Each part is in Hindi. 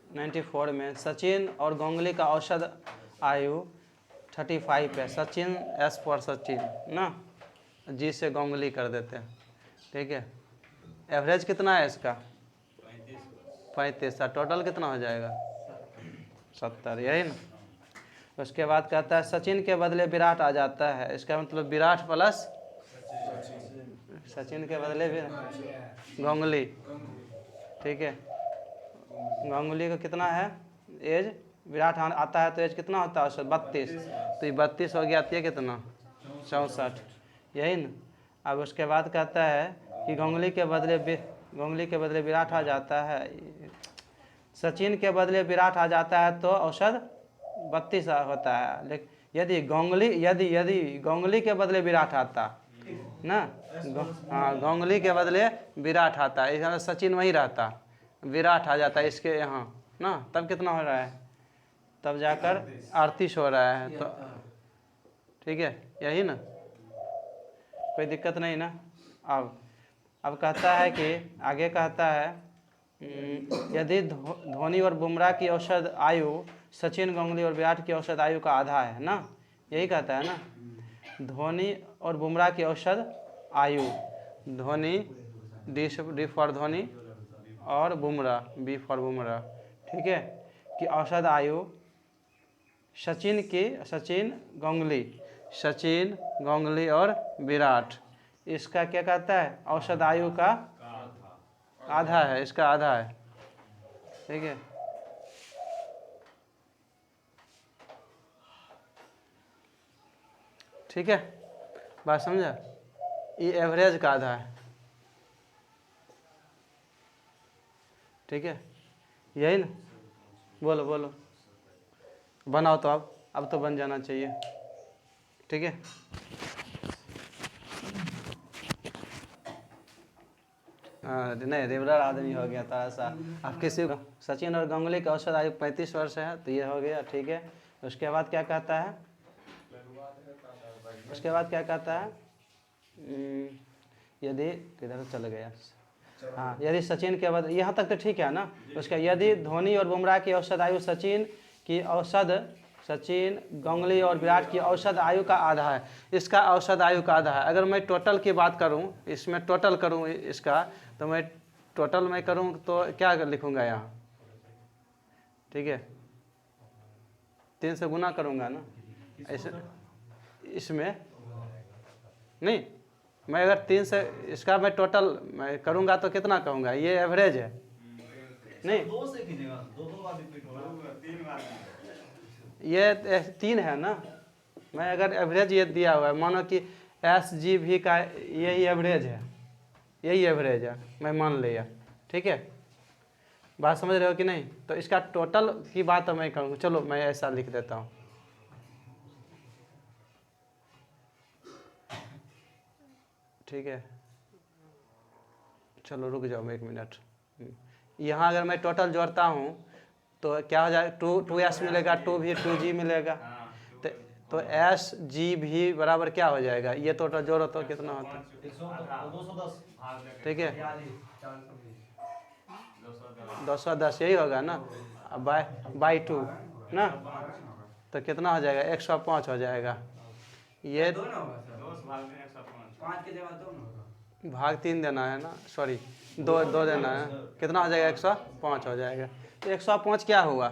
94 में सचिन और गांगुली का औसत आयु 35 है। सचिन एस फॉर सचिन ना, जी से गांगुली कर देते हैं, ठीक है। एवरेज कितना है इसका? 35। टोटल कितना हो जाएगा? 70, यही ना। उसके बाद कहता है सचिन के बदले विराट आ जाता है, इसका मतलब विराट प्लस सचिन के बदले भी गांगुली, ठीक है। गांगुली का कितना है एज? विराट आता है तो एज कितना होता है? 32। तो ये 32 हो गया, ये कितना? 64, यही ना। अब उसके बाद कहता है कि गांगुली के बदले विराट आ जाता है, सचिन के बदले विराट आ जाता है तो औसत 32 होता है। लेकिन यदि गांगुली के बदले विराट आता ना, हाँ गांगुली के बदले विराट आता है, इसका सचिन वही रहता, विराट आ जाता है इसके यहाँ ना, तब कितना हो रहा है? तब जाकर 38 हो रहा है। तो ठीक है, यही ना, कोई दिक्कत नहीं ना। अब कहता है कि आगे कहता है यदि धोनी और बुमराह की औसत आयु सचिन, गांगुली और विराट की औसत आयु का आधा है ना, यही कहता है ना। धोनी और बुमराह की औसत आयु, धोनी डी फॉर धोनी और बुमराह बी फॉर बुमराह, ठीक है, कि औसत आयु सचिन गांगुली और विराट, इसका क्या कहता है? औसत आयु का आधा है, इसका आधा है, ठीक है। ठीक है, बात समझा? ये एवरेज का आधा है, ठीक है, यही ना। बोलो बोलो, बनाओ तो अब तो बन जाना चाहिए, ठीक है। नहीं, रेगुलर आदमी हो गया थोड़ा सा। अब किसी सचिन और गांगुली का औसत आयु 35 वर्ष है, तो ये हो गया, ठीक है। उसके बाद क्या कहता है? उसके बाद क्या कहता है? यदि किधर चल गया? हाँ, यदि सचिन के बाद, यहाँ तक तो ठीक है ना। उसका यदि धोनी और बुमराह की औसत आयु सचिन, गांगुली और विराट की औसत आयु का आधा है, इसका औसत आयु का आधा है। अगर मैं टोटल की बात करूं, इसमें टोटल करूं इसका, तो मैं टोटल में करूं तो क्या लिखूंगा यहाँ? ठीक है, 3 से गुना करूंगा ना, ऐसे इसमें नहीं। मैं अगर 3 से इसका मैं टोटल मैं करूंगा तो कितना कहूँगा? ये एवरेज है नहीं, ये 3 है ना। मैं अगर एवरेज ये दिया हुआ है, मानो कि SGV का यही एवरेज है, मैं मान लिया, ठीक है। बात समझ रहे हो कि नहीं? तो इसका टोटल की बात मैं कहूँगा, चलो मैं ऐसा लिख देता हूँ, ठीक है। चलो रुक जाओ 1 मिनट। यहाँ अगर मैं टोटल जोड़ता हूँ तो क्या हो जाएगा? 2S मिलेगा, 2V 2G मिलेगा, तो SGV बराबर क्या हो जाएगा? ये टोटल जोड़ो तो कितना होता है? 210, ठीक है, 210 यही होगा ना, बाई 2 ना, तो कितना हो जाएगा? 105 हो जाएगा। ये भाग 3 देना है ना, सॉरी 2 देना है, कितना हो जाएगा? 105 हो जाएगा। तो 105 क्या हुआ?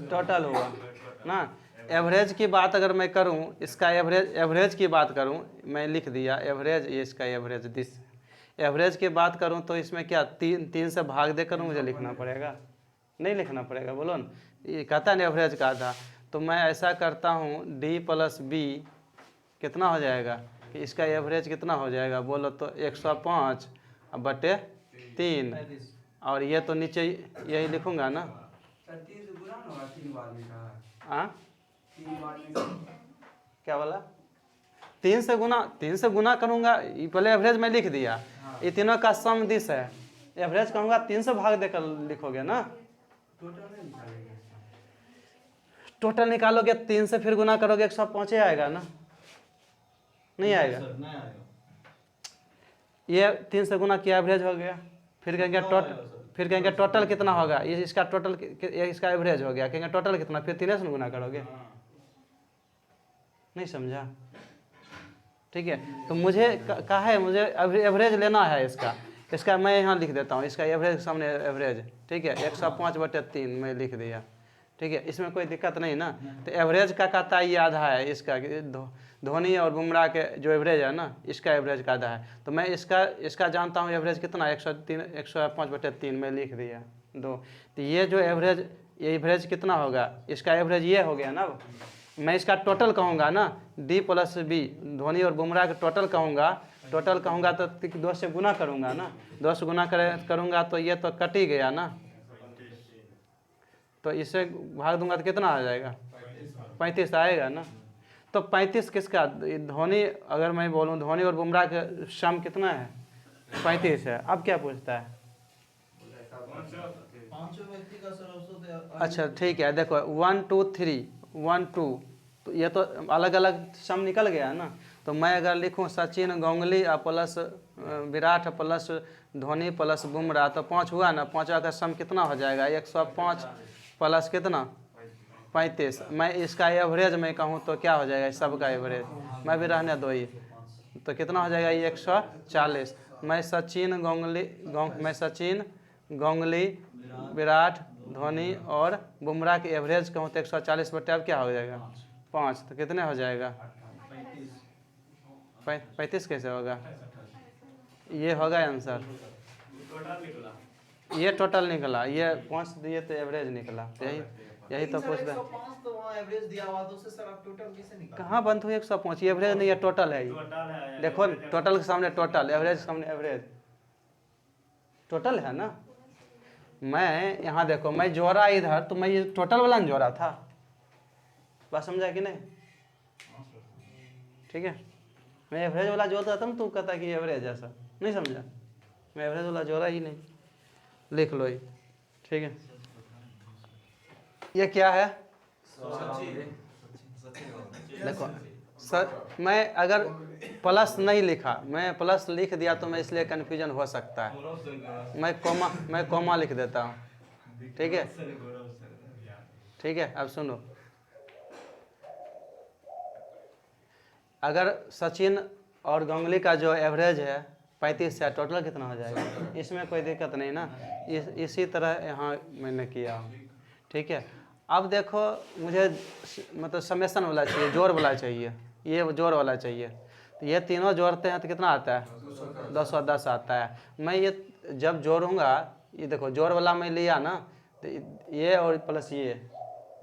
टोटल हुआ ना। एवरेज की बात अगर मैं करूं, इसका एवरेज की बात करूं, मैं लिख दिया एवरेज, ये इसका एवरेज दिस। एवरेज की बात करूं तो इसमें क्या 3 से भाग देकर मुझे लिखना पड़ेगा? नहीं लिखना पड़ेगा, बोलो ना। ये कहता है एवरेज का आधा, तो मैं ऐसा करता हूँ D + B कितना हो जाएगा कि इसका एवरेज कितना हो जाएगा? बोलो तो 105 बटे 3, और ये तो नीचे यही लिखूंगा ना। क्या बोला? 3 से गुना करूंगा, पहले एवरेज में लिख दिया, ये तीनों का सम दिस है, एवरेज कहूंगा 3 से भाग देकर लिखोगे ना। टोटल निकालोगे 3 से फिर गुना करोगे 105 आएगा ना, नहीं आएगा? ये 3 से गुना किया एवरेज हो गया, फिर फिर कहेंगे टोटल कितना होगा, ये इसका टोटल इसका एवरेज हो गया, कहेंगे टोटल कितना, फिर 3 से गुना करोगे। नहीं समझा? ठीक है, तो मुझे कहा है मुझे एवरेज लेना है इसका मैं यहाँ लिख देता हूँ, इसका एवरेज सामने एवरेज, ठीक है, 105/3 मैं लिख दिया, ठीक है, इसमें कोई दिक्कत नहीं ना। तो एवरेज का कहता है ये आधा है इसका, धोनी और बुमराह के जो एवरेज है ना, इसका एवरेज का आधा है। तो मैं इसका जानता हूँ एवरेज कितना, 105/3 में लिख दिया 2। तो ये जो एवरेज कितना होगा, इसका एवरेज ये हो गया ना। मैं इसका टोटल कहूँगा ना, D + B, धोनी और बुमराह का टोटल कहूँगा तो 2 से गुना करूँगा ना, 2 से गुना करूँगा तो ये तो कट ही गया ना, तो इससे भाग दूंगा तो कितना आ जाएगा, 35 आएगा ना। तो 35 किसका, धोनी, अगर मैं बोलूँ धोनी और बुमराह का सम कितना है, 35 है। अब क्या पूछता है, अच्छा ठीक है, देखो 1 2 3 1 2, तो ये तो अलग अलग सम निकल गया ना। तो मैं अगर लिखूं Sachin Ganguly plus Virat plus Dhoni plus Bumrah, तो 5 हुआ ना, 5 का सम कितना हो जाएगा, 105 प्लस कितना 35। मैं इसका एवरेज मैं कहूँ तो क्या हो जाएगा, सबका एवरेज, मैं भी रहने दो ये, तो कितना हो जाएगा, 140। मैं सचिन गांगुली विराट धोनी और बुमराह के एवरेज कहूँ तो 140 बटे अब क्या हो जाएगा 5, तो कितने हो जाएगा 35 कैसे होगा, ये होगा आंसर, ये टोटल निकला, ये 5 दिए तो एवरेज निकला। यही तो पूछता है, कहाँ बंद हुई 105, एवरेज नहीं है टोटल है, देखो टोटल के सामने टोटल, एवरेज के सामने एवरेज, टोटल है ना। मैं यहाँ देखो, मैं जोड़ा इधर, तो मैं ये टोटल वाला जोड़ा था, बात समझा कि नहीं, ठीक है। मैं एवरेज वाला जोड़ता था, तू कहता कि एवरेज ऐसा नहीं समझा, मैं एवरेज वाला जोड़ा ही नहीं, लिख लो ये, ठीक है। ये क्या है, देखो मैं अगर प्लस नहीं लिखा, मैं प्लस लिख दिया तो मैं इसलिए कन्फ्यूजन हो सकता है, मैं कॉमा लिख देता हूँ, ठीक है, ठीक है। अब सुनो, अगर सचिन और गांगुली का जो एवरेज है 35 है, टोटल कितना हो जाएगा, इसमें कोई दिक्कत नहीं ना। इसी तरह यहाँ मैंने किया हूँ, ठीक है। अब देखो मुझे मतलब समेसन वाला चाहिए, जोड़ वाला चाहिए, ये जोड़ वाला चाहिए, तो ये तीनों जोड़ते हैं तो कितना आता है 210 आता है। मैं ये जब जोड़ूंगा, ये देखो जोड़ वाला मैं लिया ना, तो ये और प्लस ये,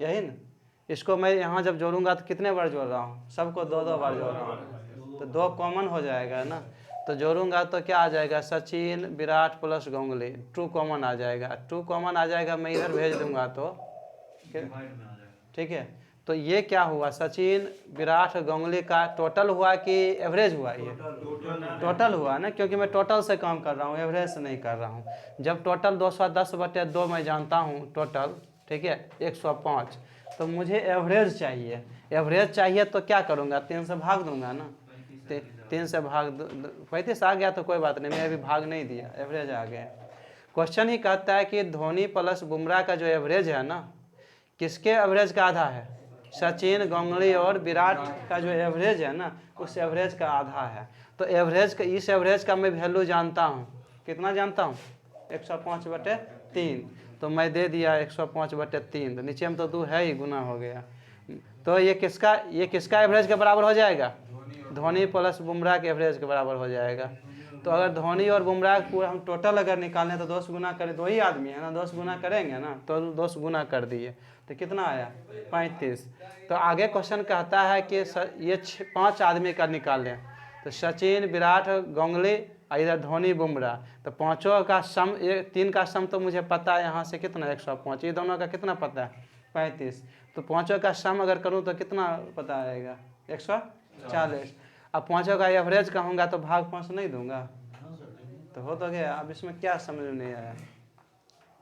यही ना, इसको मैं यहाँ जब जोड़ूंगा तो कितने बार जोड़ रहा हूँ, सबको 2-2 बार जोड़ रहा हूँ, तो 2 कॉमन हो जाएगा ना। तो जोड़ूंगा तो क्या आ जाएगा, सचिन विराट प्लस गांगुली, 2 कॉमन आ जाएगा, 2 कॉमन आ जाएगा, मैं इधर भेज दूंगा तो ठीक है। तो ये क्या हुआ, सचिन विराट गांगुली का टोटल हुआ कि एवरेज हुआ, ये टोटल हुआ ना, क्योंकि मैं टोटल से काम कर रहा हूँ, एवरेज से नहीं कर रहा हूँ। जब टोटल 210/2 मैं जानता हूँ टोटल, ठीक है, 105, तो मुझे एवरेज चाहिए तो क्या करूँगा, 3 से भाग दूंगा ना, 3 से भाग 35 आ गया तो कोई बात नहीं, मैं अभी भाग नहीं दिया, एवरेज आ गया। क्वेश्चन ही कहता है कि धोनी प्लस बुमराह का जो एवरेज है ना, किसके एवरेज का आधा है, सचिन गांगुली और विराट का जो एवरेज है ना, उस एवरेज का आधा है। तो एवरेज का, इस एवरेज का मैं वैल्यू जानता हूँ, कितना जानता हूँ, 105/3, तो मैं दे दिया 105/3, तो नीचे में तो 2 है ही, गुना हो गया। तो ये किसका एवरेज के बराबर हो जाएगा, धोनी प्लस बुमराह के एवरेज के बराबर हो जाएगा। तो अगर धोनी और बुमराह पूरा हम टोटल अगर निकालें तो 2 से गुना करें, 2 ही आदमी है ना, 2 से गुना करेंगे ना, तो 2 से गुना कर दिए तो कितना आया 35। तो आगे क्वेश्चन कहता है कि ये 5 आदमी का निकालें, तो सचिन विराट गांगुली इधर धोनी बुमराह, तो 5 का सम, 3 का सम तो मुझे पता है यहाँ से कितना 105, ये दोनों का कितना पता है 35, तो 5 का सम अगर करूँ तो कितना पता आएगा 140। अब 5 का एवरेज कहूँगा तो भाग 5 नहीं दूंगा, तो हो तो गया। अब इसमें क्या समझ में नहीं आया,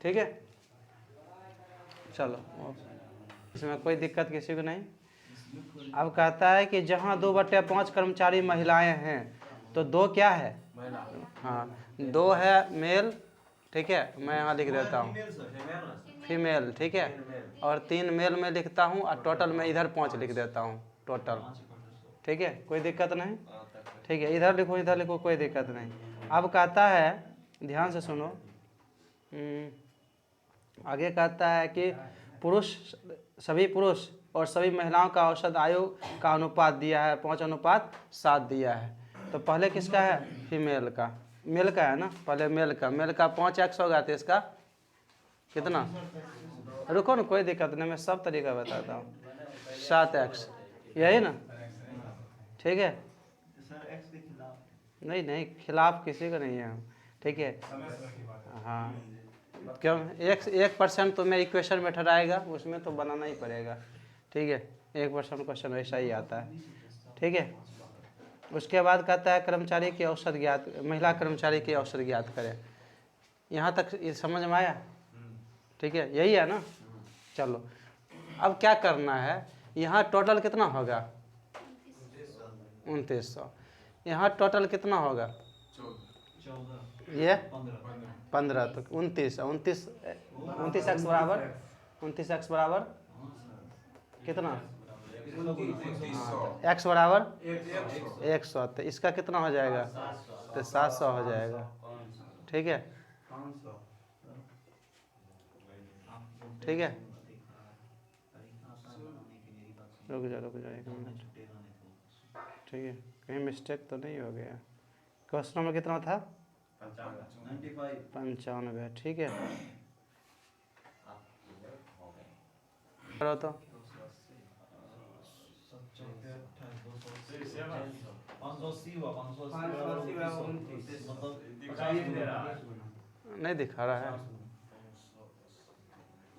ठीक है, चलो इसमें कोई दिक्कत किसी को नहीं। अब कहता है कि जहाँ 2/5 कर्मचारी महिलाएं हैं, तो 2 क्या है, हाँ 2 है मेल, ठीक है, मैं यहाँ लिख देता हूँ फीमेल, ठीक है, और 3 मेल में लिखता हूँ और टोटल में इधर 5 लिख देता हूँ टोटल, ठीक है, कोई दिक्कत नहीं, ठीक है, इधर लिखो, कोई दिक्कत नहीं। अब कहता है, ध्यान से सुनो, आगे कहता है कि सभी पुरुष और सभी महिलाओं का औसत आयु का अनुपात दिया है 5:7 दिया है। तो पहले किसका है? फीमेल का, मेल का है ना, पहले मेल का 5x होगा, तो इसका कितना? रुको ना, कोई दिक्कत नहीं, मैं सब तरीका बताता हूँ। 7x, यही ना, ठीक है, नहीं खिलाफ किसी का नहीं है हम, ठीक है, हाँ, क्यों 1% तो मैं इक्वेशन में ठहराएगा, उसमें तो बनाना ही पड़ेगा, ठीक है, 1% क्वेश्चन वैसा ही आता है, ठीक है। उसके बाद कहता है कर्मचारी के औसत ज्ञात, महिला कर्मचारी के औसत ज्ञात करें। यहाँ तक ये समझ में आया? ठीक है, यही है ना। चलो अब क्या करना है, यहाँ टोटल कितना होगा? 2900। यहाँ टोटल कितना होगा? ये 15, तो 29x बराबर कितना? x बराबर 100, तो इसका कितना हो जाएगा? तो 700 हो जाएगा, ठीक है, ठीक है। रुक जा 1 मिनट, ठीक है, कहीं मिस्टेक तो नहीं हो गया? क्वेश्चन नंबर कितना था? 95, ठीक है, करो तो। नहीं दिखा रहा है,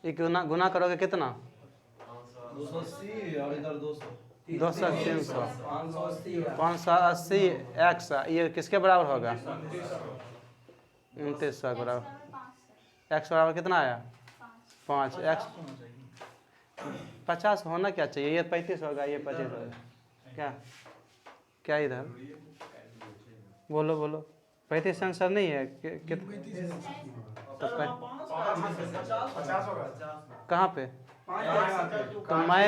ये गुना करोगे कितना? 280 और इधर 200, 200 300, 580 x, ये किसके बराबर होगा? 2900 के बराबर। x बराबर कितना आया? 5। x 50 होना क्या चाहिए? ये 35 होगा, ये 25 होगा, क्या इधर बोलो 35 आंसर नहीं है तो कहाँ पे? तो मैं,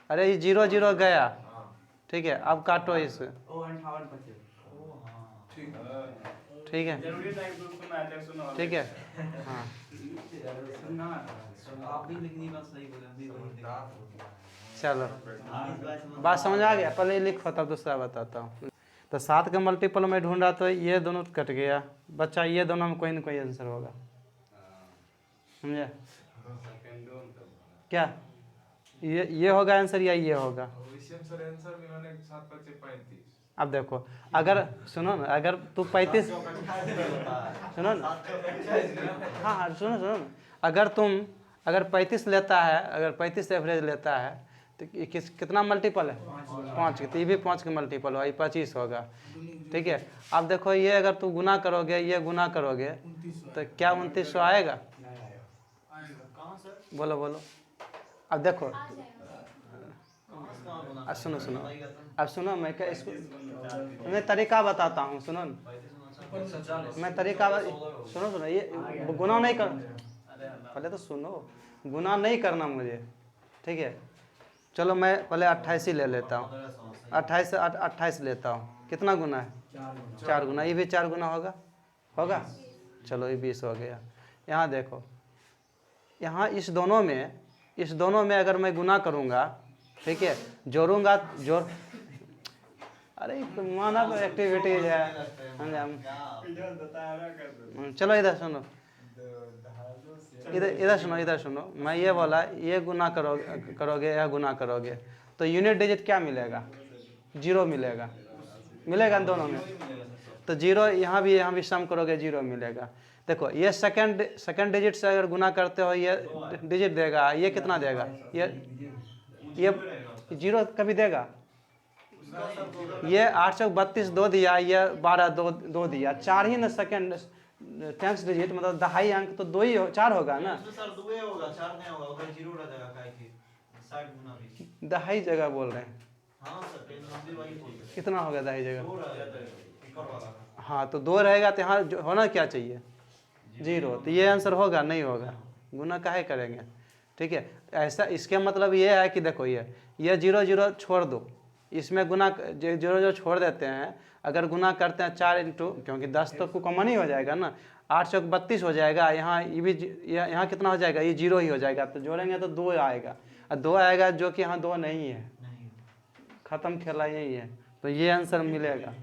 अरे ये 0 गया, ठीक है, अब काटो इसे, ठीक है, ठीक है, हाँ, चलो बात समझ आ गया? पहले लिखो तब दूसरा बताता हूँ। तो 7 का मल्टीपल में ढूंढा तो ये दोनों कट गया, बच्चा ये दोनों में कोई ना कोई आंसर होगा, समझे? क्या ये होगा आंसर या ये होगा? अब देखो, अगर सुनो ना, अगर तू 35 सुनो ना, हाँ सुनो ना, अगर 35 लेता है, अगर 35 एवरेज लेता है तो कितना मल्टीपल है? 5, तो ये भी 5 का मल्टीपल होगा, ये 25 होगा, ठीक है। अब देखो ये अगर तू गुना करोगे, ये गुना करोगे तो क्या 2900 आएगा? बोलो। अब देखो, अब सुनो मैं क्या इसको मैं तरीका बताता हूँ, सुनो न, मैं तरीका सुनो ये गुना नहीं कर, पहले तो सुनो, गुना नहीं करना मुझे, ठीक है। चलो मैं पहले 28 ही ले लेता हूँ, 28 से 28 लेता हूँ, कितना गुना है? 4 गुना, ये भी 4 गुना होगा, चलो ये 20 हो गया। यहाँ देखो, यहाँ इस दोनों में अगर मैं गुना करूँगा, ठीक है, जोड़ूंगा, अरे मानव एक्टिविटीज है, चलो इधर सुनो, इधर सुनो, मैं ये बोला, ये गुना करोगे या गुना करोगे तो यूनिट डिजिट क्या मिलेगा? 0 मिलेगा दोनों में, तो 0 यहाँ भी सम करोगे 0 मिलेगा। देखो ये सेकंड डिजिट से अगर गुना करते हो, ये डिजिट देगा, ये कितना देगा? ये 0 कभी देगा? ये 832 2 दिया, ये 12 2 दिया, 4 ही ना सेकंड टेंस डिजिट, मतलब 2.5 अंक तो 2 ही 4 होगा ना, 2.5 जगह बोल रहे हैं, कितना होगा 2.5 जगह? हाँ तो 2 रहेगा, तो यहाँ होना क्या चाहिए? 0, तो ये आंसर होगा नहीं होगा, गुना काहे करेंगे। ठीक है, ऐसा इसके मतलब ये है कि देखो ये 0 0 छोड़ दो, इसमें गुना 0 0 छोड़ देते हैं, अगर गुना करते हैं 4 इंटू, क्योंकि 10 तो कॉमन ही हो जाएगा ना, 8 चौक 32 हो जाएगा, यहाँ ये भी यहाँ कितना हो जाएगा, ये 0 ही हो जाएगा, तो जोड़ेंगे तो 2 आएगा, और 2 आएगा जो कि यहाँ 2 नहीं है, ख़त्म खेला यही है, तो ये आंसर मिलेगा।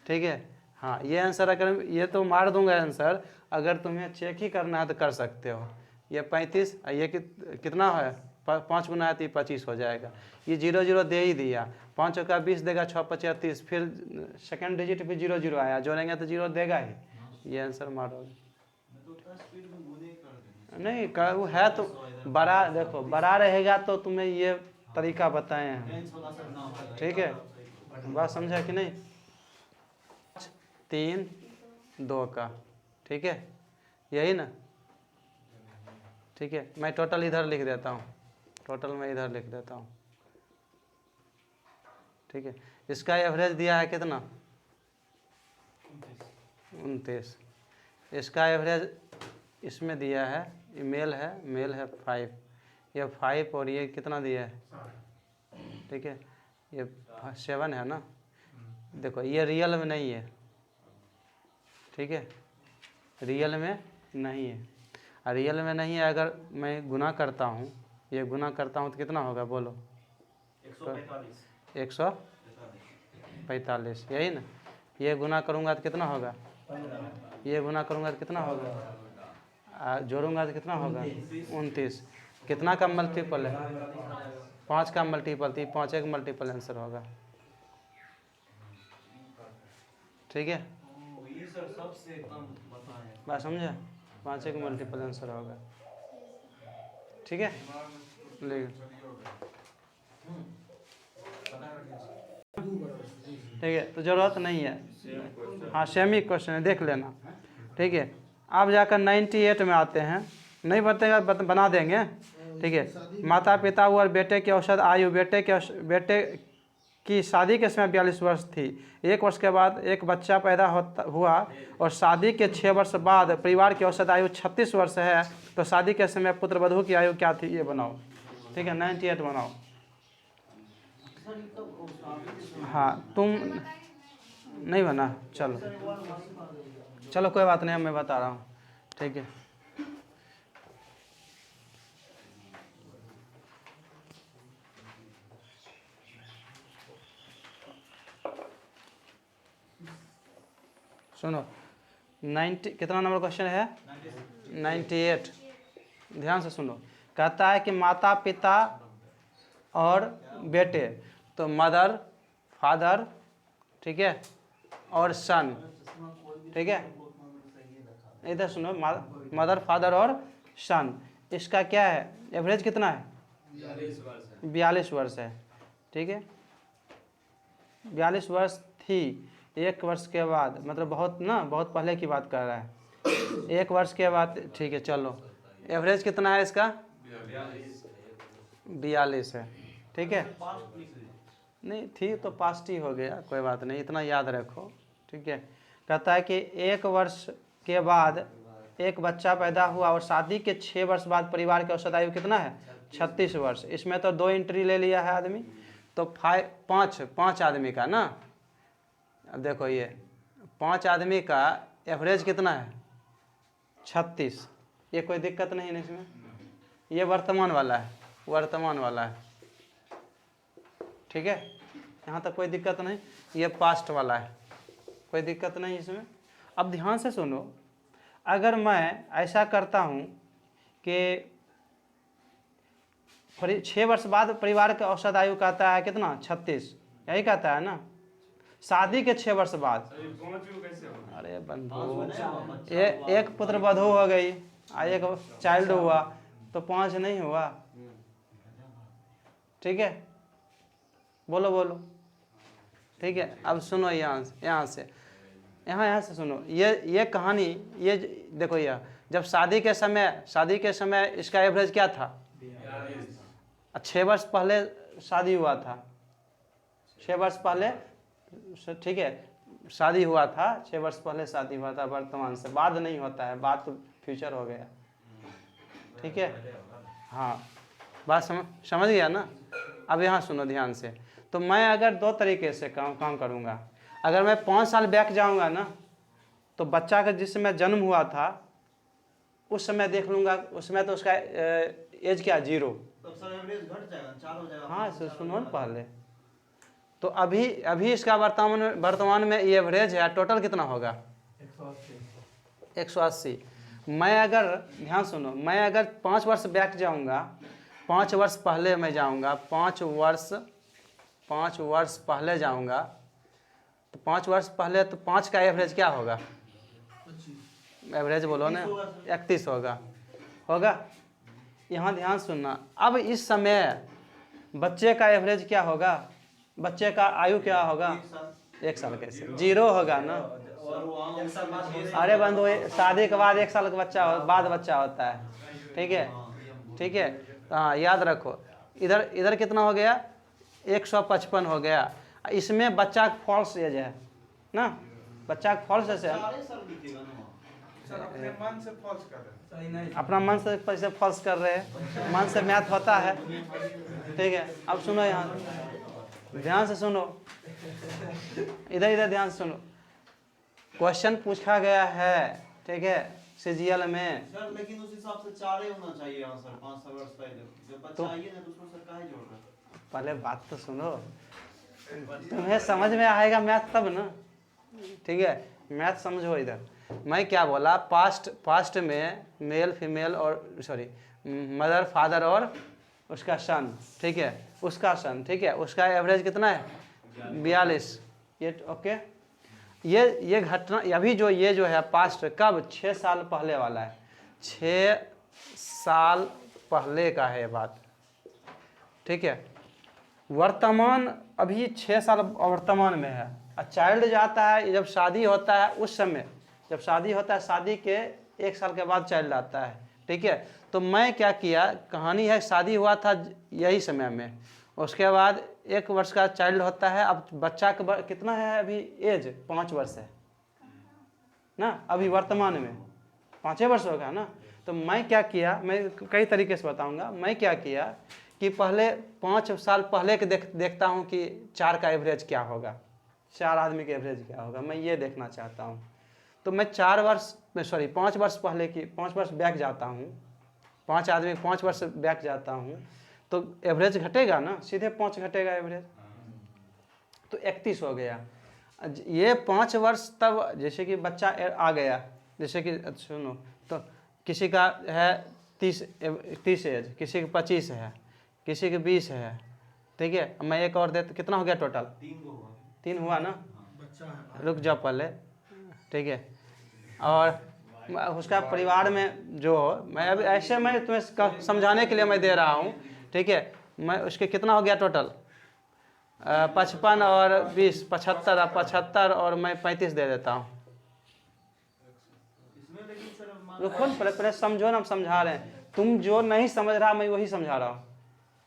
ठीक है, हाँ ये आंसर, अगर ये तो मार दूंगा आंसर, अगर तुम्हें चेक ही करना है तो कर सकते हो। ये 35, ये कितना है, 5 गुना है तो 25 हो जाएगा, ये 0 0 दे ही दिया, 5 का 20 देगा, 6 5 30, फिर सेकंड डिजिट भी 0 0 आया, जोड़ेंगे तो 0 देगा ही, ये आंसर मारोगे। नहीं वो है तो बड़ा, देखो बड़ा रहेगा तो तुम्हें ये तरीका बताए हैं। ठीक है, बात समझा कि नहीं। 3 2 का, ठीक है यही ना। ठीक है, मैं टोटल इधर लिख देता हूँ, टोटल मैं इधर लिख देता हूँ। ठीक है, इसका एवरेज दिया है कितना, 29। इसका एवरेज इसमें दिया है, ये मेल है 5, ये 5 और ये कितना दिया है, ठीक है ये 7 है ना। देखो ये रियल में नहीं है, ठीक है रियल में नहीं है, और रियल में नहीं है, अगर मैं गुना करता हूँ, ये गुना करता हूँ तो कितना होगा बोलो, 145, यही ना। ये गुना करूँगा तो कितना होगा, ये गुना करूँगा तो कितना होगा, जोड़ूंगा तो कितना होगा, 29। कितना का मल्टीपल है, 5 का मल्टीपल, तो 5 का मल्टीपल आंसर होगा। ठीक है, बात समझा, 5 का मल्टीपल आंसर होगा। ठीक है, ठीक है, तो जरूरत नहीं है, हाँ सेम ही क्वेश्चन है, देख लेना। ठीक है, अब जाकर 98 में आते हैं, नहीं बतेगा बना देंगे। ठीक है, माता पिता और बेटे की औसत आयु, बेटे की शादी के समय 42 वर्ष थी, 1 वर्ष के बाद एक बच्चा पैदा हुआ और शादी के 6 वर्ष बाद परिवार की औसत आयु 36 वर्ष है, तो शादी के समय पुत्र वधू की आयु क्या थी, ये बनाओ। ठीक है, 98 बनाओ। हाँ तुम नहीं बना, चलो चलो कोई बात नहीं, मैं बता रहा हूँ। ठीक है, सुनो 90 कितना नंबर क्वेश्चन है, 98। ध्यान से सुनो, कहता है कि माता पिता और बेटे, तो मदर फादर, ठीक है और सन। ठीक है, इधर सुनो, मदर फादर और सन, इसका क्या है एवरेज कितना है, 42 वर्ष है। ठीक है, 42 वर्ष थी, 1 वर्ष के बाद, मतलब बहुत पहले की बात कर रहा है, 1 वर्ष के बाद। ठीक है, चलो एवरेज कितना है इसका, 42 है। ठीक है, नहीं थी तो पास्ट ही हो गया, कोई बात नहीं, इतना याद रखो। ठीक है, कहता है कि 1 वर्ष के बाद एक बच्चा पैदा हुआ और शादी के 6 वर्ष बाद परिवार की औसत आयु कितना है, 36 वर्ष। इसमें तो 2 एंट्री ले लिया है आदमी, तो 5 आदमी का ना। अब देखो ये 5 आदमी का एवरेज कितना है, 36। ये कोई दिक्कत नहीं है इसमें, ये वर्तमान वाला है। ठीक है, यहाँ तक कोई दिक्कत नहीं, ये पास्ट वाला है, कोई दिक्कत नहीं इसमें। अब ध्यान से सुनो, अगर मैं ऐसा करता हूँ कि 6 वर्ष बाद परिवार का औसत आयु कहता है कितना, 36, यही कहता है ना, शादी के 6 वर्ष बाद। अरे बंधु, एक पुत्र वधू हो गई, एक चाइल्ड हुआ, तो 5 नहीं हुआ। ठीक है, बोलो। ठीक है, अब सुनो यहाँ से सुनो, ये कहानी, ये देखो, यह जब शादी के समय इसका एवरेज क्या था, 6 वर्ष पहले शादी हुआ था, 6 वर्ष पहले। ठीक है, शादी हुआ था, 6 वर्ष पहले शादी हुआ था, वर्तमान से बाद नहीं होता है, बात फ्यूचर हो गया। ठीक है, हाँ बात समझ गया ना। अब यहाँ सुनो ध्यान से। तो मैं अगर दो तरीके से काम करूँगा। अगर मैं 5 साल बैक जाऊँगा ना, तो बच्चा का जिस समय जन्म हुआ था उस समय देख लूँगा, उसमें तो उसका एज क्या 0। तो सर एवरेज घट जाएगा, 4 हो जाएगा। हाँ सुनो ना पहले। तो अभी इसका वर्तमान में ये एवरेज है, टोटल कितना होगा 180। मैं अगर ध्यान सुनो, मैं अगर 5 वर्ष बैक जाऊंगा, 5 वर्ष पहले मैं जाऊंगा, 5 वर्ष पहले जाऊंगा, तो 5 वर्ष पहले तो 5 का एवरेज क्या होगा, एवरेज बोलो ना, 31 होगा। यहाँ ध्यान सुनना। अब इस समय बच्चे का एवरेज क्या होगा, बच्चे का आयु क्या होगा, 1 साल कैसे 0 होगा ना। अरे बंधु, शादी के बाद 1 साल का बाद बच्चा होता है। ठीक है, हाँ याद रखो। इधर कितना हो गया, 155 हो गया। इसमें बच्चा का फॉल्स एज है ना, बच्चा का फॉल्स एज है। अपना मन से पैसे फॉल्स कर रहे हैं, मन से मैथ होता है। ठीक है, अब सुनो, यहाँ ध्यान से सुनो, इधर ध्यान से सुनो। क्वेश्चन पूछा गया है, ठीक है, सीजीएल में सर, लेकिन उस हिसाब से 4 ही होना चाहिए आंसर 5 वर्ष पहले। जब बच्चा आइए ना तो उसको सर काहे जोड़ रहे हैं। पहले बात तो सुनो, तुम्हें समझ में आएगा मैथ तब ना। ठीक है, मैथ समझो। इधर मैं क्या बोला, पास्ट में मेल फीमेल और मदर फादर और उसका सन, ठीक है, उसका सन, ठीक है, उसका एवरेज कितना है 42। ये ओके, ये घटना अभी ये जो है पास्ट कब 6 साल पहले वाला है, 6 साल पहले का है बात। ठीक है, वर्तमान अभी 6 साल वर्तमान में है। चाइल्ड जाता है जब शादी होता है, उस समय जब शादी होता है, शादी के 1 साल के बाद चाइल्ड आता है। ठीक है, तो मैं क्या किया, कहानी है शादी हुआ था यही समय में, उसके बाद 1 वर्ष का चाइल्ड होता है। अब बच्चा का कितना है अभी एज, 5 वर्ष है ना, अभी वर्तमान में 5 वर्ष होगा ना। तो मैं क्या किया, मैं कई तरीके से बताऊंगा। मैं क्या किया कि पहले 5 साल पहले के देखता हूँ कि 4 का एवरेज क्या होगा, 4 आदमी का एवरेज क्या होगा, मैं ये देखना चाहता हूँ। तो मैं 5 वर्ष पहले की 5 वर्ष बैक जाता हूँ, 5 आदमी 5 वर्ष बैक जाता हूँ, तो एवरेज घटेगा ना, सीधे 5 घटेगा एवरेज, तो 31 हो गया। ये 5 वर्ष तब, जैसे कि बच्चा आ गया, जैसे कि सुनो, तो किसी का है 30 एज, किसी का 25 है, किसी का 20 है। ठीक है, मैं एक और देता, कितना हो गया टोटल, 3 हुआ ना। रुक जाओ पहले, ठीक है। और उसका परिवार में जो, मैं अभी ऐसे मैं तुम्हें समझाने के लिए मैं दे रहा हूँ। ठीक है, मैं उसके कितना हो गया टोटल, 55 और 20 75 और मैं 35 दे देता हूँ। रुको पहले समझो ना, हम समझा रहे हैं। तुम जो नहीं समझ रहा मैं वही समझा रहा हूँ,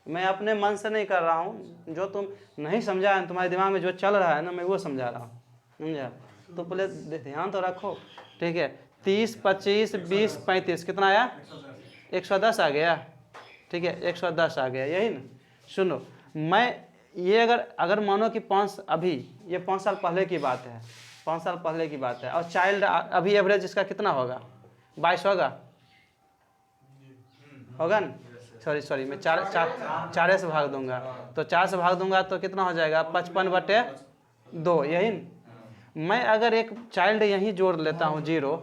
मैं अपने मन से नहीं कर रहा हूँ। जो तुम नहीं समझा है, तुम्हारे दिमाग में जो चल रहा है ना, मैं वो समझा रहा हूँ, समझा। तो पहले ध्यान तो रखो। ठीक है, 30 25 20 35 कितना आया, 110 आ गया। ठीक है, 110 आ गया, यही ना। सुनो, मैं ये अगर मानो कि अभी ये 5 साल पहले की बात है, 5 साल पहले की बात है, और चाइल्ड अभी एवरेज इसका कितना होगा, 22 होगा ना। सॉरी मैं 4 से भाग दूंगा, तो 4 से भाग दूंगा तो कितना हो जाएगा, 55/2, यही ना। मैं अगर एक चाइल्ड यहीं जोड़ लेता हूँ 0,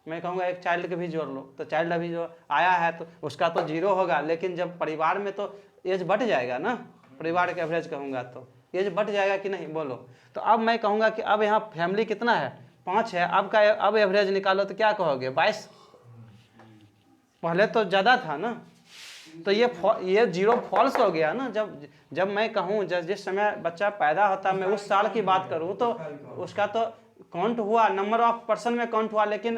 मैं कहूँगा एक चाइल्ड के भी जोड़ लो, तो चाइल्ड अभी जो आया है तो उसका तो 0 होगा, लेकिन जब परिवार में तो एज बढ़ जाएगा ना, परिवार के एवरेज कहूँगा तो एज बढ़ जाएगा कि नहीं, बोलो। तो अब मैं कहूँगा कि अब यहाँ फैमिली कितना है, 5 है, अब एवरेज निकालो तो क्या कहोगे, 22। पहले तो ज़्यादा था ना, तो ये 0 फॉल्स हो गया ना। जब मैं कहूँ जिस समय बच्चा पैदा होता है, मैं उस साल की बात करूँ तो उसका तो काउंट हुआ, नंबर ऑफ पर्सन में काउंट हुआ, लेकिन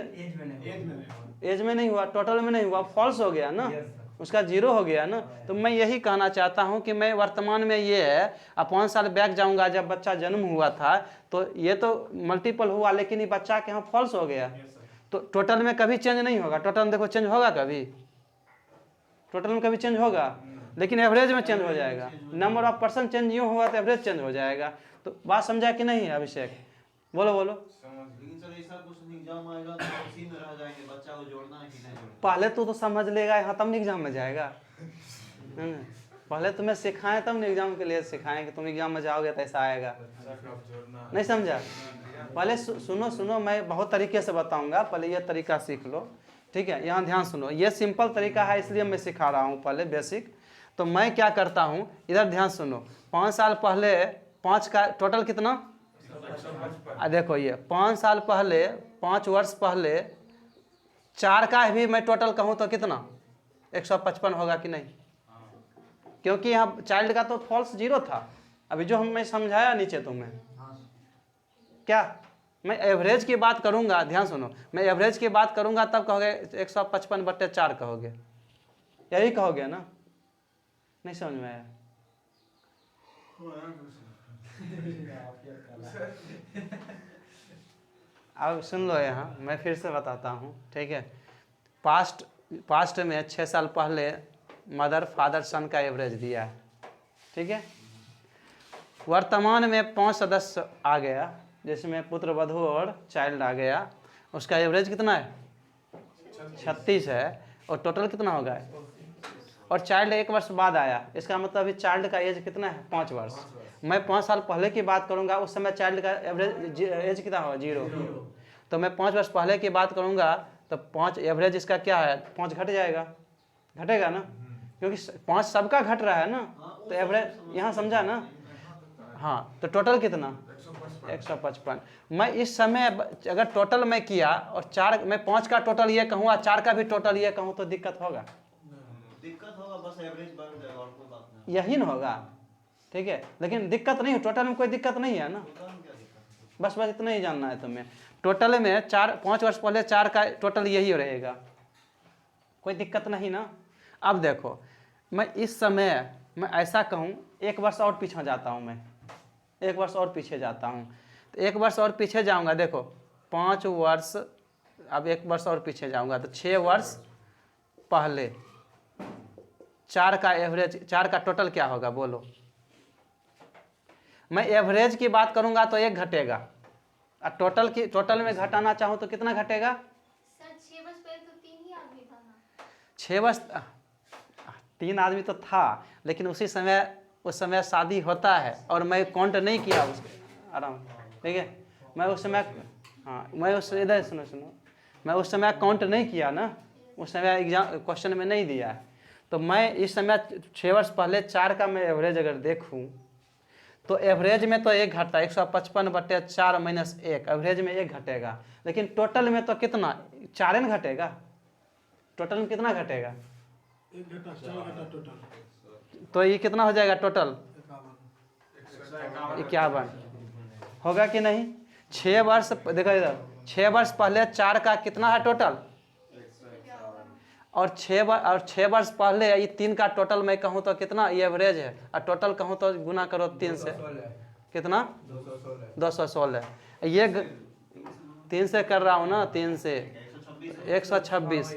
एज में नहीं हुआ, टोटल में नहीं हुआ, फॉल्स हो गया ना, उसका 0 हो गया ना। तो मैं यही कहना चाहता हूँ कि मैं वर्तमान में ये है, अब 5 साल बैक जाऊँगा, जब बच्चा जन्म हुआ था तो ये तो मल्टीपल हुआ, लेकिन ये बच्चा के यहाँ फॉल्स हो गया। तो टोटल में कभी चेंज नहीं होगा। टोटल में देखो चेंज होगा कभी, टोटल में कभी चेंज होगा, लेकिन एवरेज में चेंज हो जाएगा। नंबर ऑफ परसेंट चेंज यूँ होगा तो एवरेज चेंज हो जाएगा। तो बात समझा कि नहीं अभिषेक? बोलो बोलो। लेकिन सर ऐसा क्वेश्चन एग्जाम आएगा तो उसी में रह जाएंगे, बच्चा को जोड़ना है कि नहीं जोड़ना। पहले तो समझ लेगा यहाँ, तब नहीं एग्जाम में जाएगा, है ना? पहले तुम्हें सिखाएं तब नहीं एग्जाम के लिए सिखाएं कि तुम एग्जाम में जाओगे तो ऐसा आएगा। नहीं समझा? पहले सुनो सुनो, मैं बहुत तरीके से बताऊंगा, पहले ये तरीका सीख लो, ठीक है? यहाँ ध्यान सुनो, ये सिंपल तरीका है इसलिए मैं सिखा रहा हूँ पहले बेसिक। तो मैं क्या करता हूँ, इधर ध्यान सुनो। 5 साल पहले 5 का टोटल कितना, देखो ये 5 साल पहले, 5 वर्ष पहले 4 का भी मैं टोटल कहूँ तो कितना 155 होगा कि नहीं? क्योंकि यहाँ चाइल्ड का तो फॉल्स 0 था। अभी जो मैं समझाया नीचे तुम्हें, क्या मैं एवरेज की बात करूंगा, ध्यान सुनो, मैं एवरेज की बात करूंगा तब कहोगे 155/4 कहोगे, यही कहोगे ना? नहीं समझ में आया? अब सुन लो, यहाँ मैं फिर से बताता हूँ, ठीक है? पास्ट में 6 साल पहले मदर फादर सन का एवरेज दिया है, ठीक है? वर्तमान में 5 सदस्य आ गया, जिसमें पुत्र वधू और चाइल्ड आ गया। उसका एवरेज कितना है? 36 है। और टोटल कितना होगा? और चाइल्ड 1 वर्ष बाद आया, इसका मतलब अभी चाइल्ड का एज कितना है? 5 वर्ष। मैं 5 साल पहले की बात करूंगा, उस समय चाइल्ड का एवरेज एज कितना होगा? 0। तो मैं 5 वर्ष पहले की बात करूंगा तो 5 एवरेज इसका क्या है? 5 घट जाएगा, घटेगा ना, क्योंकि 5 सबका घट रहा है ना, तो एवरेज यहाँ समझा ना? हाँ, तो टोटल कितना? 155। मैं इस समय अगर टोटल मैं किया और 4, मैं 5 का टोटल ये कहूँ और 4 का भी टोटल ये कहूँ तो दिक्कत होगा? दिक्कत होगा, बस एवरेज बढ़ जाएगा और कोई बात नहीं। यही ना होगा, ठीक है? लेकिन दिक्कत नहीं, टोटल में कोई दिक्कत नहीं है ना, टोटल में क्या दिक्कत है? बस इतना ही जानना है तुम्हें। टोटल में 5 वर्ष पहले 4 का टोटल यही रहेगा, कोई दिक्कत नहीं ना। अब देखो, मैं इस समय मैं ऐसा कहूँ, 1 वर्ष और पीछे जाता हूँ, मैं 1 वर्ष और पीछे जाता हूँ। तो 1 वर्ष और पीछे जाऊँगा, देखो 5 वर्ष, अब 1 वर्ष और पीछे जाऊँगा तो 6 वर्ष पहले 4 का एवरेज, 4 का टोटल क्या होगा बोलो? मैं एवरेज की बात करूँगा तो 1 घटेगा, और टोटल में घटाना चाहूँ तो कितना घटेगा? सर 6 वर्ष पहले तो 3 ही आदमी था ना। 6 वर्ष 3 आदमी तो था, लेकिन उस समय शादी होता है और मैं काउंट नहीं किया उसके, आराम, ठीक है? मैं उस समय, हाँ मैं उस, इधर सुनो, मैं उस समय काउंट नहीं किया ना, उस समय एग्जाम क्वेश्चन में नहीं दिया है। तो मैं इस समय 6 वर्ष पहले 4 का मैं एवरेज अगर देखूँ तो एवरेज में तो 1 घटता है, 155/4 - 1, एवरेज में 1 घटेगा। लेकिन टोटल में तो कितना? 4 न घटेगा। टोटल में कितना घटेगा? 1 घटा 4 घटा टोटल, तो ये कितना हो जाएगा टोटल? 51 होगा कि नहीं? 6 वर्ष, देखो इधर, 6 वर्ष पहले 4 का कितना है टोटल? और 6 वर्ष पहले ये 3 का टोटल मैं कहूँ तो कितना ये एवरेज है, और टोटल कहूँ तो गुना करो 3 से, कितना? 216। ये 3 से कर रहा हूँ ना, 3 से 126।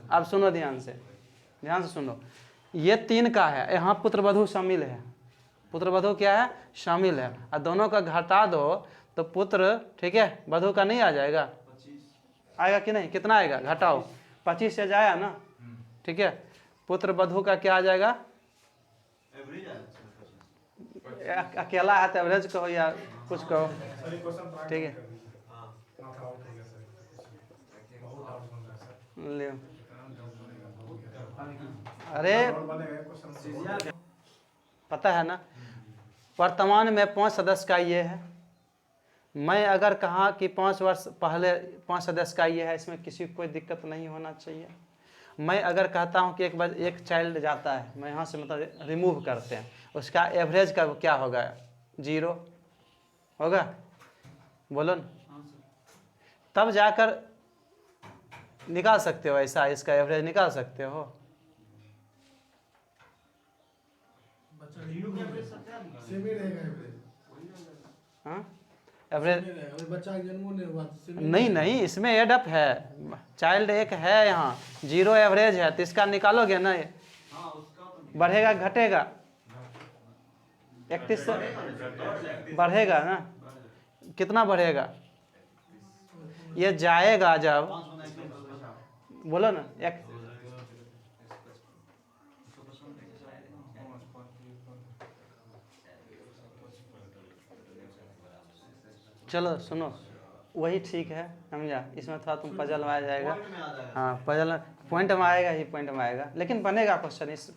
अब सुनो ध्यान से सुनो, ये 3 का है, यहाँ पुत्र वधू शामिल है, पुत्र वधू क्या है? शामिल है, और दोनों का घटा दो तो पुत्र, ठीक है, वधू का नहीं आ जाएगा? 25 आएगा कि नहीं? कितना आएगा? घटाओ, 25 से जाया ना, ठीक है? पुत्र वधू का क्या आ जाएगा? एवरेज आएगा सर। अकेला है तो एवरेज कहो या कुछ कहो, ठीक है? ले, अरे पता है ना, वर्तमान में 5 सदस्य का ये है। मैं अगर कहा कि 5 वर्ष पहले 5 सदस्य का ये है, इसमें किसी को कोई दिक्कत नहीं होना चाहिए। मैं अगर कहता हूं कि एक चाइल्ड जाता है, मैं यहाँ से मतलब रिमूव करते हैं, उसका एवरेज का क्या होगा? 0 होगा, बोलो न? तब जाकर निकाल सकते हो, ऐसा इसका एवरेज निकाल सकते हो। बच्चा रिमूव हो गया, सेम ही रहेगा एवरेज। हाँ, एवरेज अभी बच्चा का जन्म नहीं हुआ तो सिविल नहीं नहीं, इसमें एड अप है, चाइल्ड एक है यहाँ, 0 एवरेज है, तो इसका निकालोगे ना, ये हाँ उसका तो बढ़ेगा घटेगा, 31 से बढ़ेगा ना, कितना बढ़ेगा, ये जाएगा जब, 5 गुना 150 बोलो ना, एक चलो सुनो, वही ठीक है, समझा, इसमें थोड़ा तुम पजल में आ जाएगा, पॉइंट में आ जाएगा। हाँ पजल पॉइंट में आएगा ही, पॉइंट में आएगा, लेकिन बनेगा क्वेश्चन इस